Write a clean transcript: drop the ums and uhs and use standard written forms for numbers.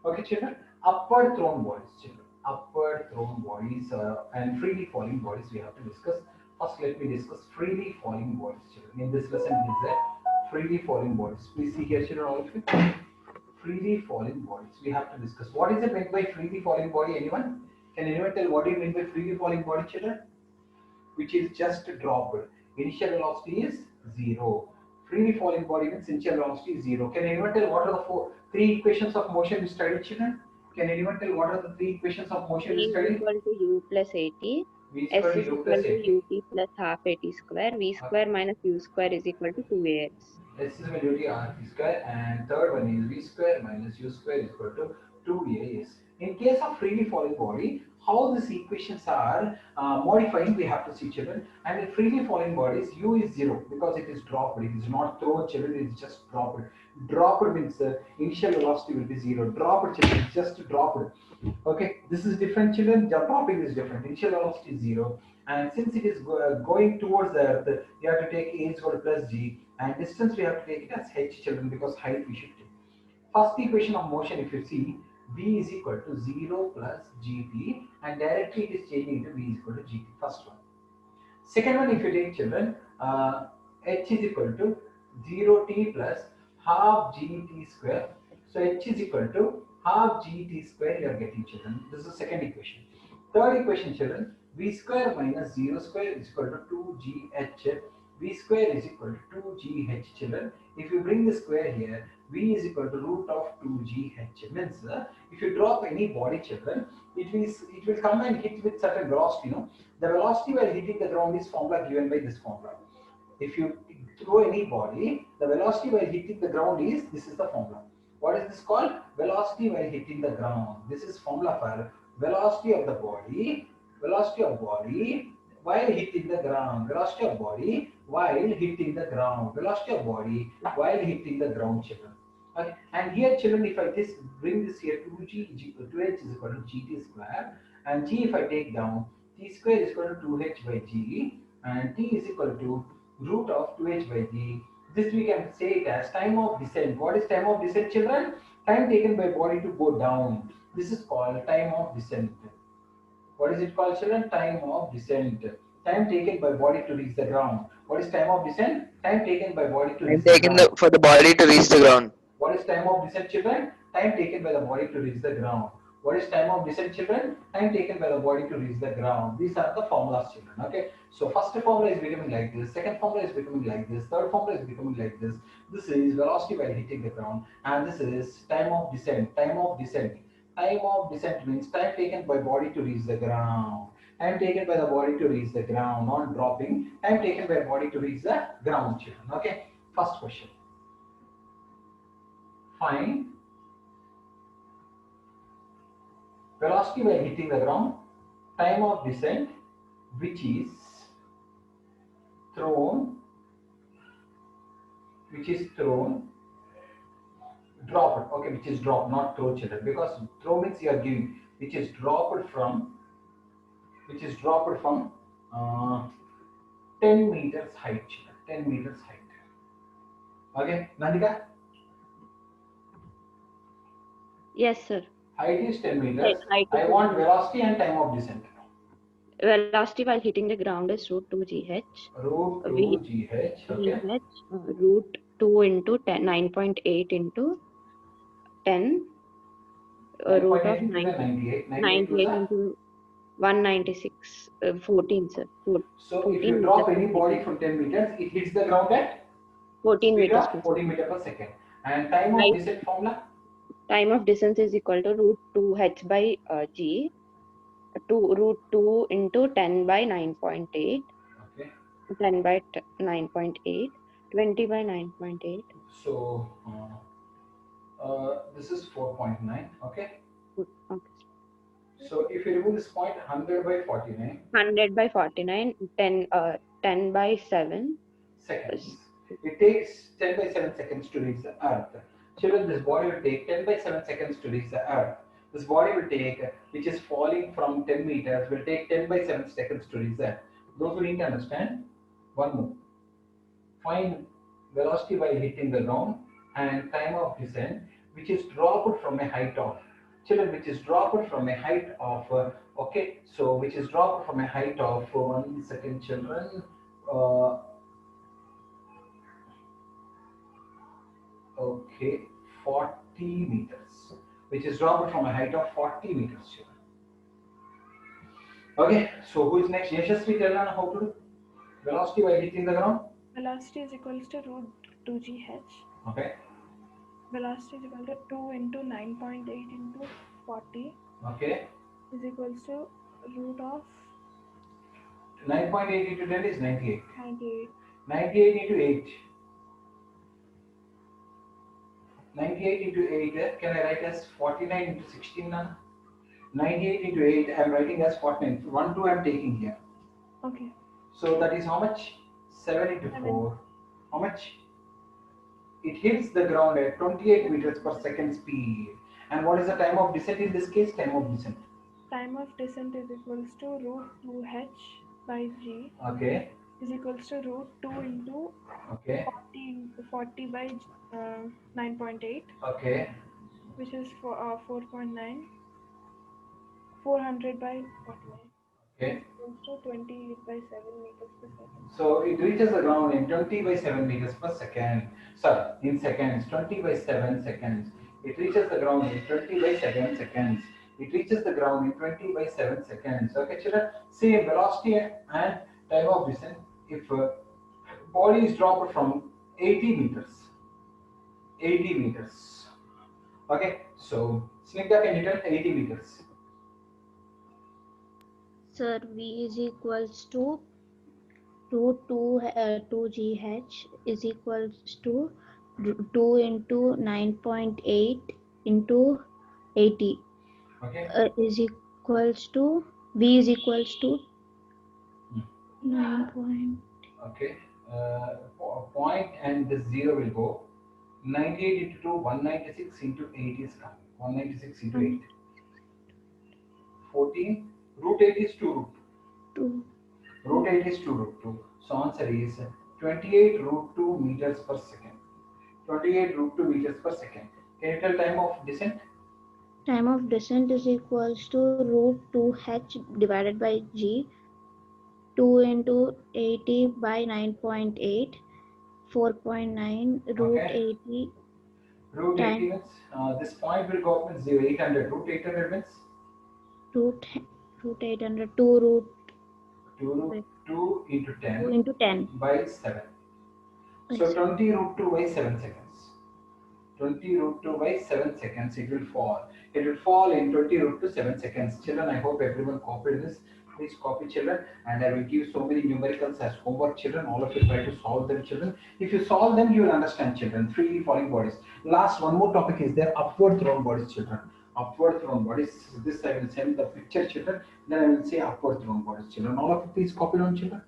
Okay, children. Upward thrown bodies, children. Upward thrown bodies and freely falling bodies we have to discuss. First, let me discuss freely falling bodies, children. In this lesson, is that freely falling bodies. Please see here, children, all of you. Freely falling bodies. We have to discuss. What is it meant by freely falling body? Anyone? Can anyone tell what do you mean by freely falling body, children? Which is just dropped. Initial velocity is zero. Freely falling body means initial velocity is zero. Can anyone tell what are the three equations of motion we studied, children? Can anyone tell what are the three equations of motion we V is studied? equal to u plus at. V is equal S to is u equal plus to 80. ut plus half at square. V Uh, square minus u square is equal to 2ax. S is equal to r p square, and third one is v square minus u square is equal to 2as. In case of freely falling body, how these equations are modifying, we have to see, children. And in freely falling bodies, u is zero because it is dropped. It is not thrown, children. It is just dropped. Dropped means initial velocity will be zero. Dropped, children, just dropped. Okay, this is different, children. The dropping is different. Initial velocity is zero, and since it is going towards the earth, you have to take a is equal to plus g, and distance we have to take it as h, children, because height we should take. First equation of motion, if you see, v is equal to 0 plus gt, and directly it is changing to v is equal to gt. First one. Second one, if you take, children, h is equal to 0t plus half gt square. So h is equal to half gt square you are getting, children. This is the second equation. Third equation, children, v square minus 0 square is equal to 2gh. V square is equal to 2gh, children. If you bring the square here, v is equal to root of 2gh. Means if you drop any body, children, it will come and hit with certain velocity. The velocity while hitting the ground is formula given by this formula. If you throw any body, the velocity while hitting the ground is, this is the formula. What is this called? Velocity while hitting the ground. This is formula for velocity of the body, velocity of body while hitting the ground, velocity of body while hitting the ground, velocity of body while hitting the ground, children. Okay. And here, children, if I just bring this here, 2h is equal to gt square, and g if I take down, t square is equal to 2h by g, and t is equal to root of 2h by g. This we can say it as time of descent. What is time of descent, children? Time taken by body to go down. This is called time of descent. What is it called, children? Time of descent. Time taken by body to reach the ground. What is time of descent? Time taken by body to Time reach the taken ground. for the body to reach the ground. What is time of descent, children? Time taken by the body to reach the ground. What is time of descent, children? Time taken by the body to reach the ground. These are the formulas, children. Okay. So first formula is becoming like this. Second formula is becoming like this. Third formula is becoming like this. This is velocity while hitting the ground, and this is time of descent. Time of descent. Time of descent means time taken by body to reach the ground. Time taken by the body to reach the ground, not dropping. Time taken by body to reach the ground, children. Okay. First question. Find velocity while hitting the ground, time of descent which is thrown, dropped, okay, which is dropped, not throw, children, because throw means you are giving, which is dropped from, uh, 10 meters height, children, 10 meters height. Okay, Nandika, Yes, sir. height is 10 meters. Height I is want velocity and time of descent. velocity while hitting the ground is root 2gh. Root V 2gh, okay. gh root 2 into 10, 9.8 into 10 root 9.8 of into 90, 98. 98 to 98 the. into 196, 14, sir. So if 14 you meters drop per any body second. from 10 meters, it hits the ground at 14 speed meters of per 14 second. meters per second. And time of Height, descent formula? time of distance is equal to root 2h by g, 2 root 2 into 10 by 9.8, Okay. 10 by 9.8, 20 by 9.8. So this is 4.9. Okay. Okay. So if you remove this point, 100 by 49 100 by 49, 10 by 7. seconds. It takes 10 by 7 seconds to reach the earth. Children, this body will take 10 by 7 seconds to reach the earth. This body will take, which is falling from 10 meters, will take 10 by 7 seconds to reach the earth. Those who need to understand, one more. Find velocity while hitting the ground and time of descent, which is dropped from a height of. children, which is dropped from a height of okay, so which is dropped from a height of 1 second, children. Uh, okay, 40 meters, which is dropped from a height of 40 meters, children. Okay, so who is next? Yashasvi, tell us how to do velocity while hitting the ground. Velocity is equals to root 2gh. Okay, Velocity is equal to 2 into 9.8 into 40 okay. is equals to root of 9.8 into 10 is 98. 98. 98 into 8. 98 into 8, can I write as 49 into 16 now? 98 into 8, I am writing as 49. 1, 2 I am taking here. Okay. So that is how much? 7 into 4. How much? It hits the ground at 28 meters per second speed. And what is the time of descent in this case? Time of descent. Time of descent is equals to root 2h by g Okay. is equals to root 2 into Okay. 40 by 9.8, Okay. which is for 4.9. 400 by 49 Okay. is equals to 20 by 7 meters per second. So it reaches the ground in 20 by 7 meters per second. Sorry, in seconds, 20 by 7 seconds. It reaches the ground in 20 by 7 seconds. It reaches the ground in 20 by 7 seconds. Okay, children. Same velocity and time of descent. If body is dropped from 80 meters, 80 meters. Okay, so Snigdha, can you tell 80 meters? Sir, V is equals to root 2gh is equals to 2 into 9.8 into 80 Okay. is equals to V is equals to Hmm. 9 point. Okay, point and the 0 will go. 98 into 2, 196 into 8 is coming. 196 into 8. 14. Root 8 is 2 root 2. 2. Root 8 is 2 root 2. So answer is 28 root 2 meters per second. 28 root 2 meters per second. Can you tell time of descent? Time of descent is equals to root 2h divided by g. 2 into 80 by 9.8. 4.9 root Okay. 80 Root 80 time means this point will go up means 0. 800. Root 800 means root root 800 2 root 2 root 2 into 2 10 into 10 by 7. by So 7. 20 root 2 by 7 seconds. 20 root 2 by 7 seconds it will fall. It will fall in 20 root 2 7 seconds. Children, I hope everyone copied this. Please copy, children, and I will give so many numericals as homework, children. All of you try to solve them, children. If you solve them, you will understand, children. Freely falling bodies. Last one more topic is there, upward thrown bodies, children. Upward thrown bodies. This I will send the picture, children. Then I will say upward thrown bodies, children. All of you please copy down, children.